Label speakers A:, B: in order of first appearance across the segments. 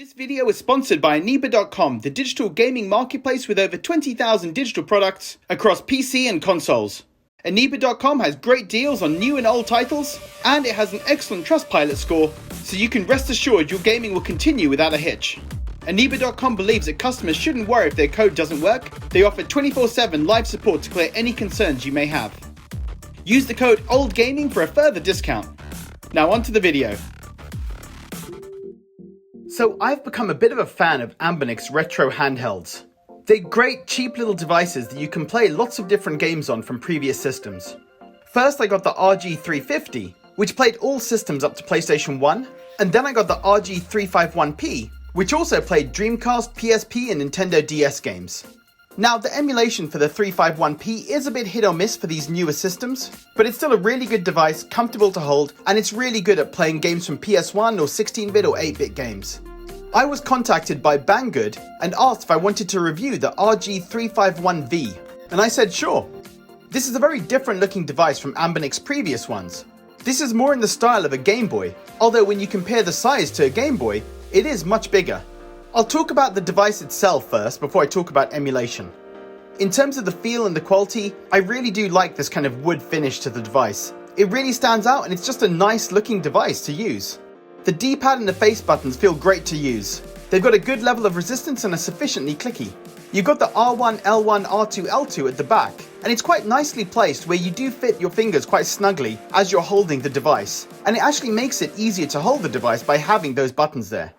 A: This video is sponsored by Anbernic.com, the digital gaming marketplace with over 20,000 digital products across PC and consoles. Anbernic.com has great deals on new and old titles, and it has an excellent Trustpilot score, so you can rest assured your gaming will continue without a hitch. Anbernic.com believes that customers shouldn't worry if their code doesn't work. They offer 24/7 live support to clear any concerns you may have. Use the code OLDGAMING for a further discount. Now onto the video. So I've become a bit of a fan of Anbernic's retro handhelds. They're great, cheap little devices that you can play lots of different games on from previous systems. First I got the RG350, which played all systems up to PlayStation 1, and then I got the RG351P, which also played Dreamcast, PSP and Nintendo DS games. Now the emulation for the 351P is a bit hit or miss for these newer systems, but it's still a really good device, comfortable to hold, and it's really good at playing games from PS1 or 16-bit or 8-bit games. I was contacted by Banggood and asked if I wanted to review the RG351V, and I said sure. This is a very different looking device from Anbernic's previous ones. This is more in the style of a Game Boy, although when you compare the size to a Game Boy, it is much bigger. I'll talk about the device itself first before I talk about emulation. In terms of the feel and the quality, I really do like this kind of wood finish to the device. It really stands out and it's just a nice looking device to use. The D-pad and the face buttons feel great to use. They've got a good level of resistance and are sufficiently clicky. You've got the R1, L1, R2, L2 at the back, and it's quite nicely placed where you do fit your fingers quite snugly as you're holding the device, and it actually makes it easier to hold the device by having those buttons there.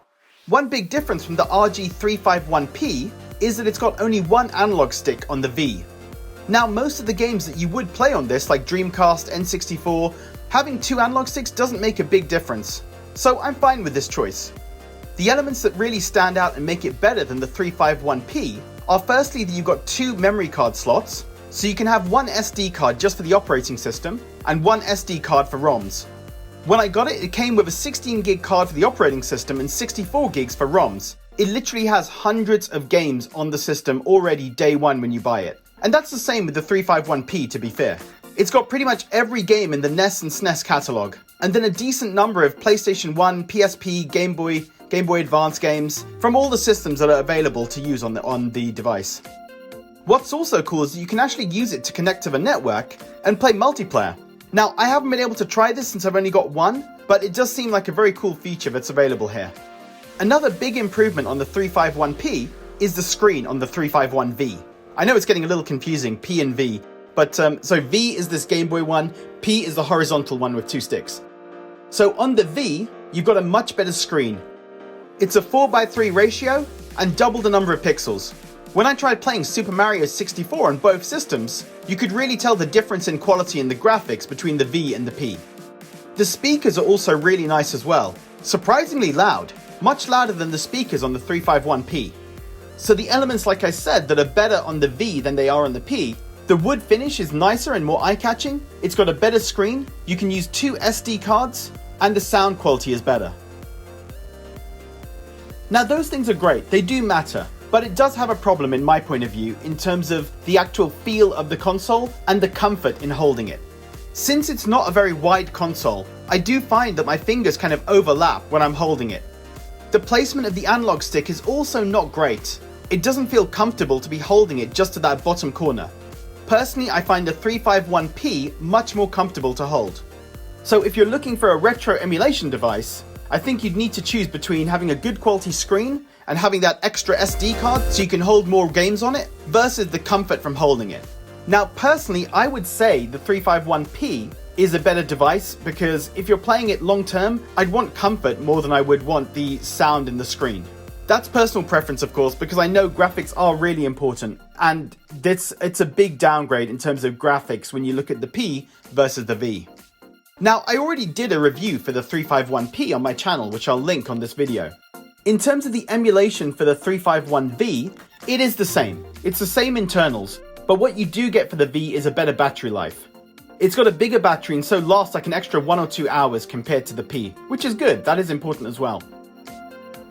A: One big difference from the RG351P is that it's got only one analog stick on the V. Now most of the games that you would play on this, like Dreamcast, N64, having two analog sticks doesn't make a big difference, so I'm fine with this choice. The elements that really stand out and make it better than the 351P are firstly that you've got two memory card slots, so you can have one SD card just for the operating system and one SD card for ROMs. When I got it, it came with a 16 gig card for the operating system and 64 gigs for ROMs. It literally has hundreds of games on the system already day one when you buy it. And that's the same with the 351P, to be fair. It's got pretty much every game in the NES and SNES catalogue, and then a decent number of PlayStation 1, PSP, Game Boy Advance games from all the systems that are available to use on the device. What's also cool is that you can actually use it to connect to the network and play multiplayer. Now, I haven't been able to try this since I've only got one, but it does seem like a very cool feature that's available here. Another big improvement on the 351P is the screen on the 351V. I know it's getting a little confusing, P and V, but so V is this Game Boy one, P is the horizontal one with two sticks. So on the V, you've got a much better screen. It's a 4:3 ratio and double the number of pixels. When I tried playing Super Mario 64 on both systems, you could really tell the difference in quality in the graphics between the V and the P. The speakers are also really nice as well, surprisingly loud, much louder than the speakers on the 351P. So the elements, like I said, that are better on the V than they are on the P, the wood finish is nicer and more eye-catching, it's got a better screen, you can use two SD cards, and the sound quality is better. Now those things are great, they do matter. But it does have a problem in my point of view in terms of the actual feel of the console and the comfort in holding it. Since it's not a very wide console, I do find that my fingers kind of overlap when I'm holding it. The placement of the analog stick is also not great. It doesn't feel comfortable to be holding it just to that bottom corner. Personally, I find the 351P much more comfortable to hold. So if you're looking for a retro emulation device, I think you'd need to choose between having a good quality screen and having that extra SD card so you can hold more games on it versus the comfort from holding it. Now personally, I would say the 351P is a better device because if you're playing it long term, I'd want comfort more than I would want the sound in the screen. That's personal preference, of course, because I know graphics are really important, and it's a big downgrade in terms of graphics when you look at the P versus the V. Now, I already did a review for the 351P on my channel, which I'll link on this video. In terms of the emulation for the 351V, it is the same. It's the same internals, but what you do get for the V is a better battery life. It's got a bigger battery and so lasts like an extra 1 or 2 hours compared to the P, which is good, that is important as well.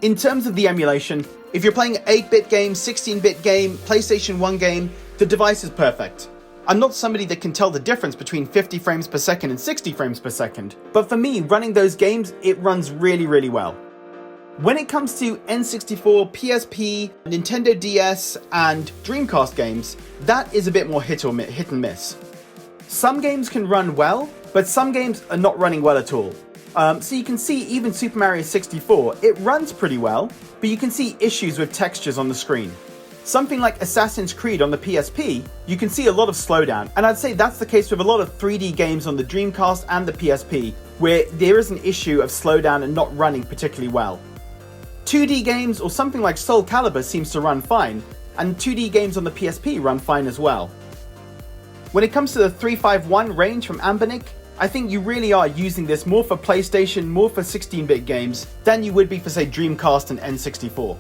A: In terms of the emulation, if you're playing an 8-bit game, 16-bit game, PlayStation 1 game, the device is perfect. I'm not somebody that can tell the difference between 50 frames per second and 60 frames per second, but for me, running those games, it runs really, really well. When it comes to N64, PSP, Nintendo DS, and Dreamcast games, that is a bit more hit and miss. Some games can run well, but some games are not running well at all. So you can see even Super Mario 64, it runs pretty well, but you can see issues with textures on the screen. Something like Assassin's Creed on the PSP, you can see a lot of slowdown, and I'd say that's the case with a lot of 3D games on the Dreamcast and the PSP, where there is an issue of slowdown and not running particularly well. 2D games or something like Soul Calibur seems to run fine, and 2D games on the PSP run fine as well. When it comes to the 351 range from Anbernic, I think you really are using this more for PlayStation, more for 16-bit games, than you would be for say Dreamcast and N64.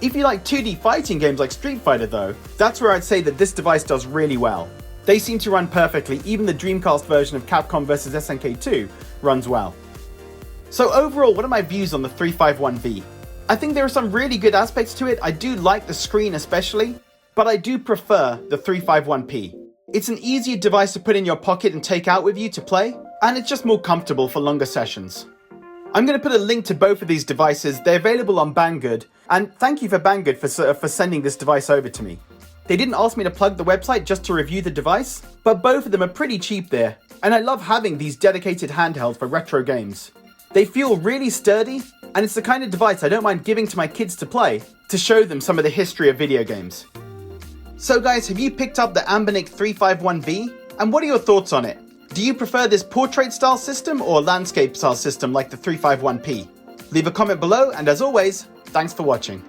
A: If you like 2D fighting games like Street Fighter though, that's where I'd say that this device does really well. They seem to run perfectly, even the Dreamcast version of Capcom vs SNK 2 runs well. So overall, what are my views on the 351V? I think there are some really good aspects to it. I do like the screen especially, but I do prefer the 351P. It's an easier device to put in your pocket and take out with you to play, and it's just more comfortable for longer sessions. I'm going to put a link to both of these devices. They're available on Banggood, and thank you for Banggood for sending this device over to me. They didn't ask me to plug the website just to review the device, but both of them are pretty cheap there, and I love having these dedicated handhelds for retro games. They feel really sturdy, and it's the kind of device I don't mind giving to my kids to play, to show them some of the history of video games. So guys, have you picked up the Anbernic 351V? And what are your thoughts on it? Do you prefer this portrait style system or landscape style system like the 351P? Leave a comment below, and as always, thanks for watching.